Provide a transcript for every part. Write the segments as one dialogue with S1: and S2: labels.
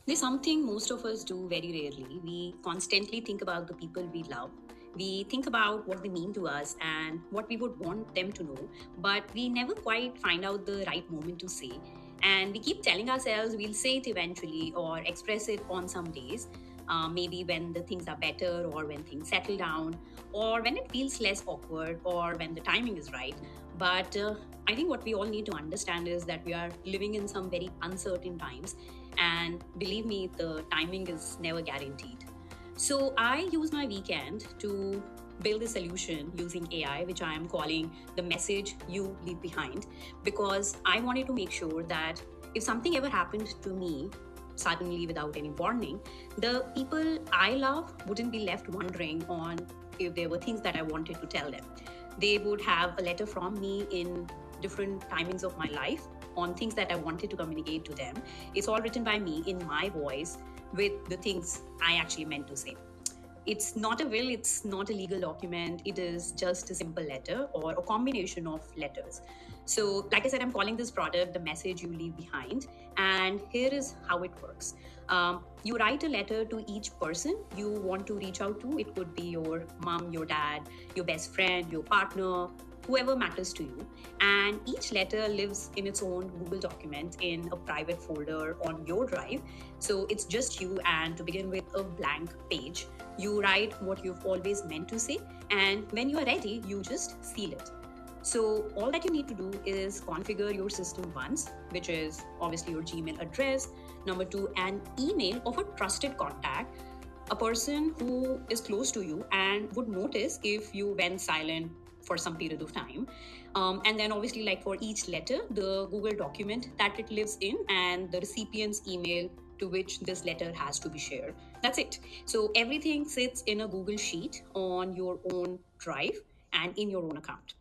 S1: There's something most of us do very rarely. We constantly think about the people we love. We think about what they mean to us and what we would want them to know, but we never quite find out the right moment to say. And we keep telling ourselves we'll say it eventually or express it on some days, maybe when the things are better or when things settle down or when it feels less awkward or when the timing is right. But I think what we all need to understand is that we are living in some very uncertain times, and believe me, the timing is never guaranteed. So I use my weekend to build a solution using AI, which I am calling the message you leave behind, because I wanted to make sure that if something ever happened to me suddenly without any warning, the people I love wouldn't be left wondering on if there were things that I wanted to tell them. They would have a letter from me in different timings of my life on things that I wanted to communicate to them. It's all written by me in my voice with the things I actually meant to say. It's not a will, it's not a legal document, it is just a simple letter or a combination of letters. So, like I said, I'm calling this product the message you leave behind, and here is how it works. You write a letter to each person you want to reach out to. It could be your mom, your dad, your best friend, your partner, whoever matters to you. And each letter lives in its own Google document in a private folder on your drive. So it's just you, and to begin with, a blank page. You write what you've always meant to say, and when you are ready, you just seal it. So all that you need to do is configure your system once, which is obviously your Gmail address. Number two, an email of a trusted contact, a person who is close to you and would notice if you went silent for some period of time. And then obviously, like for each letter, the Google document that it lives in and the recipient's email to which this letter has to be shared. That's it. So everything sits in a Google Sheet on your own drive and in your own account.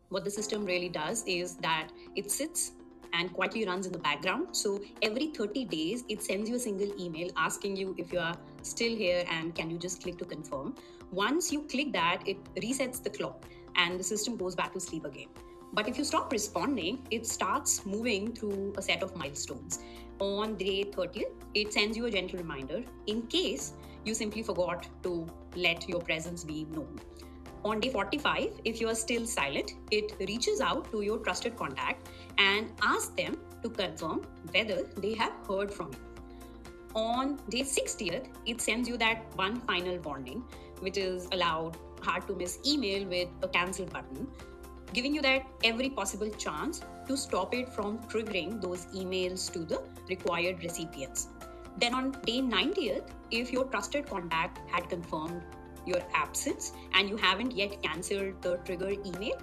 S1: What the system really does is that it sits and quietly runs in the background. So every 30 days, it sends you a single email asking you if you are still here and can you just click to confirm. Once you click that, it resets the clock and the system goes back to sleep again. But if you stop responding, it starts moving through a set of milestones. On day 30th, it sends you a gentle reminder in case you simply forgot to let your presence be known. On day 45, if you are still silent, it reaches out to your trusted contact and asks them to confirm whether they have heard from you. On day 60th, it sends you that one final warning, which is a loud, hard to miss email with a cancel button, giving you that every possible chance to stop it from triggering those emails to the required recipients. Then on day 90th, if your trusted contact had confirmed your absence and you haven't yet cancelled the trigger email,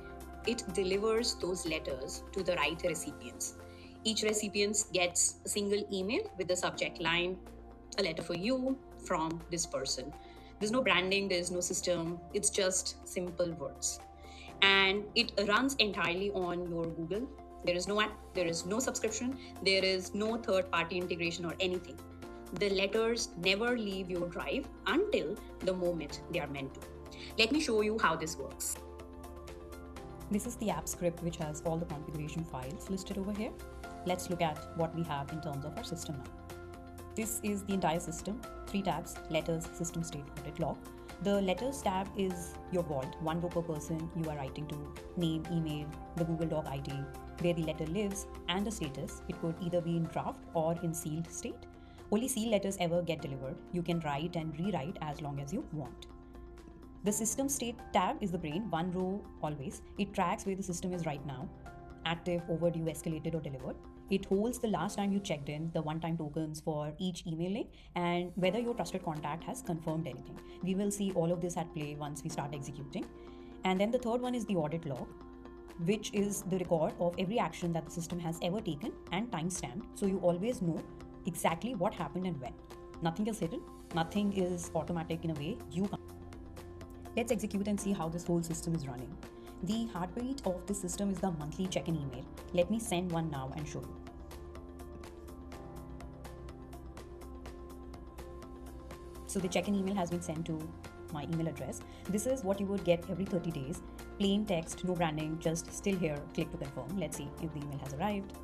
S1: it delivers those letters to the right recipients. Each recipient gets a single email with the subject line, a letter for you from this person. There's no branding, there's no system, it's just simple words. And it runs entirely on your Google. There is no app, there is no subscription, there is no third-party integration or anything. The letters never leave your drive until the moment they are meant to. Let me show you how this works.
S2: This is the app script which has all the configuration files listed over here. Let's look at what we have in terms of our system now. This is the entire system, 3 tabs: letters, system state, audit log. The letters tab is your vault, one row per person you are writing to, name, email, the Google Doc ID, where the letter lives, and the status. It could either be in draft or in sealed state. Only sealed letters ever get delivered. You can write and rewrite as long as you want. The system state tab is the brain, one row always. It tracks where the system is right now, active, overdue, escalated, or delivered. It holds the last time you checked in, the one-time tokens for each email link, and whether your trusted contact has confirmed anything. We will see all of this at play once we start executing. And then the third one is the audit log, which is the record of every action that the system has ever taken and time-stamped, so you always know exactly what happened and when. Nothing is hidden, nothing is automatic in a way you can't. Let's execute and see how this whole system is running. The heartbeat of this system is the monthly check-in email. Let me send one now and show you. So the check-in email has been sent to my email address. This is what you would get every 30 days. Plain text, no branding, just still here, click to confirm. Let's see if the email has arrived.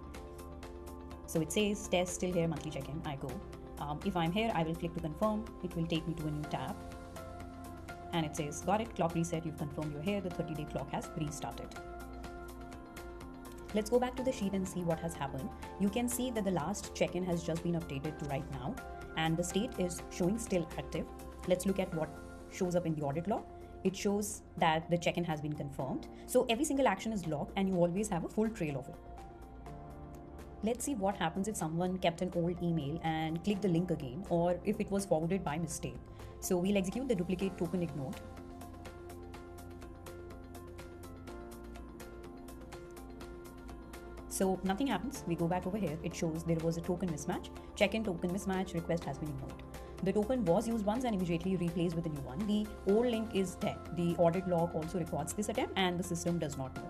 S2: So it says test still here, monthly check-in. I go. If I'm here, I will click to confirm. It will take me to a new tab. And it says, got it, clock reset, you've confirmed you're here, the 30-day clock has restarted. Let's go back to the sheet and see what has happened. You can see that the last check-in has just been updated to right now, and the state is showing still active. Let's look at what shows up in the audit log. It shows that the check-in has been confirmed. So every single action is logged and you always have a full trail of it. Let's see what happens if someone kept an old email and clicked the link again, or if it was forwarded by mistake. So we'll execute the duplicate token ignored. So nothing happens. We go back over here. It shows there was a token mismatch. Check-in token mismatch, request has been ignored. The token was used once and immediately replaced with a new one. The old link is dead. The audit log also records this attempt and the system does not move.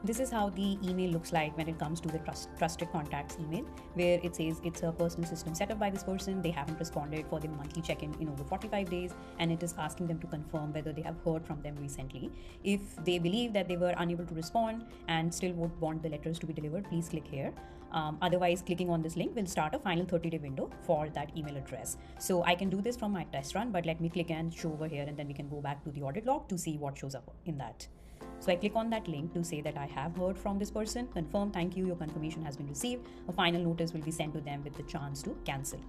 S2: This is how the email looks like when it comes to the trusted contacts email, where it says it's a personal system set up by this person. They haven't responded for their monthly check-in in over 45 days, and it is asking them to confirm whether they have heard from them recently. If they believe that they were unable to respond and still would want the letters to be delivered, please click here. Otherwise, clicking on this link will start a final 30-day window for that email address. So I can do this from my test run, but let me click and show over here, and then we can go back to the audit log to see what shows up in that. So I click on that link to say that I have heard from this person, confirm, thank you, your confirmation has been received. A final notice will be sent to them with the chance to cancel.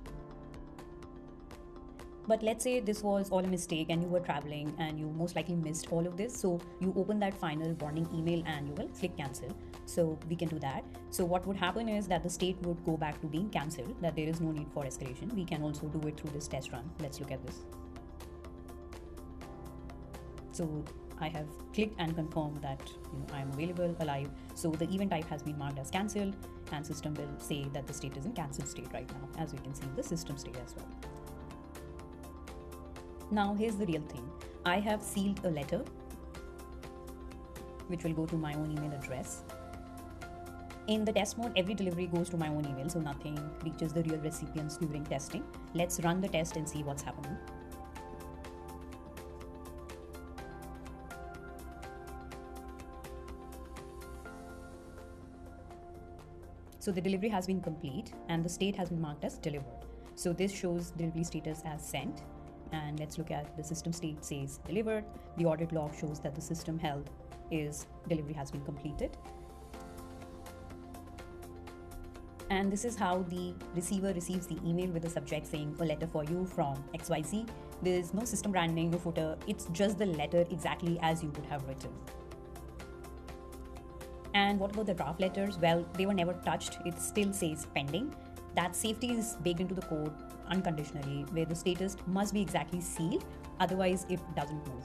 S2: But let's say this was all a mistake and you were traveling and you most likely missed all of this. So you open that final warning email and you will click cancel. So we can do that. So what would happen is that the state would go back to being cancelled, that there is no need for escalation. We can also do it through this test run. Let's look at this. So I have clicked and confirmed that I am available, alive. So the event type has been marked as cancelled, and system will say that the state is in cancelled state right now, as you can see in the system state as well. Now here's the real thing. I have sealed a letter which will go to my own email address. In the test mode, every delivery goes to my own email, so nothing reaches the real recipients during testing. Let's run the test and see what's happening. So the delivery has been complete and the state has been marked as delivered. So this shows delivery status as sent. And let's look at the system state says delivered. The audit log shows that the system held is delivery has been completed. And this is how the receiver receives the email with the subject saying a letter for you from XYZ. There is no system branding, no footer. It's just the letter exactly as you would have written. And what about the draft letters? Well, they were never touched. It still says pending. That safety is baked into the code unconditionally, where the status must be exactly sealed, otherwise it doesn't move.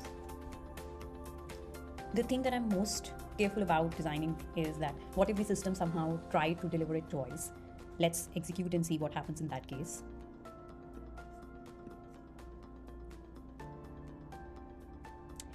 S2: The thing that I'm most careful about designing is that what if the system somehow tried to deliver it twice? Let's execute and see what happens in that case.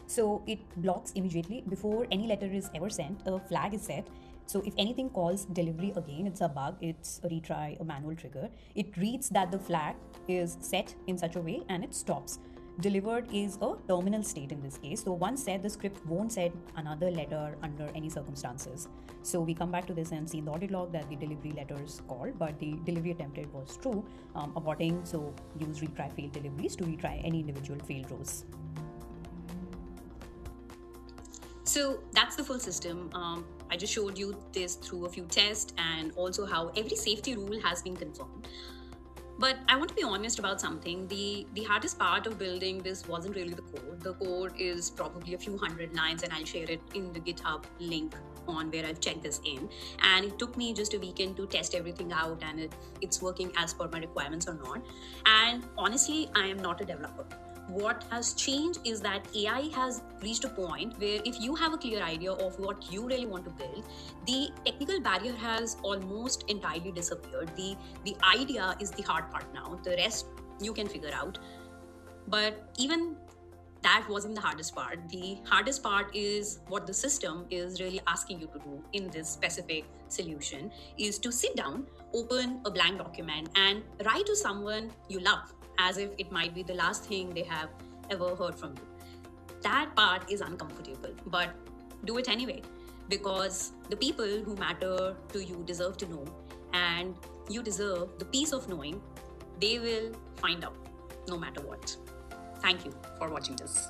S2: So it blocks immediately. Before any letter is ever sent, a flag is set. So if anything calls delivery again, it's a bug, it's a retry, a manual trigger. It reads that the flag is set in such a way and it stops. Delivered is a terminal state in this case. So once set, the script won't send another letter under any circumstances. So we come back to this and see in the audit log that the delivery letter is called, but the delivery attempted was true, aborting. So use retry failed deliveries to retry any individual failed rows.
S1: So that's the full system. I just showed you this through a few tests and also how every safety rule has been confirmed. But I want to be honest about something. The hardest part of building this wasn't really the code. The code is probably a few hundred lines, and I'll share it in the GitHub link on where I've checked this in. And it took me just a weekend to test everything out, and it's working as per my requirements or not. And honestly, I am not a developer. What has changed is that AI has reached a point where if you have a clear idea of what you really want to build, the technical barrier has almost entirely disappeared. The idea is the hard part now. The rest you can figure out. But even that wasn't the hardest part. The hardest part is what the system is really asking you to do in this specific solution is to sit down, open a blank document and write to someone you love, as if it might be the last thing they have ever heard from you. That part is uncomfortable, but do it anyway, because the people who matter to you deserve to know. And you deserve the peace of knowing they will find out no matter what. Thank you for watching this.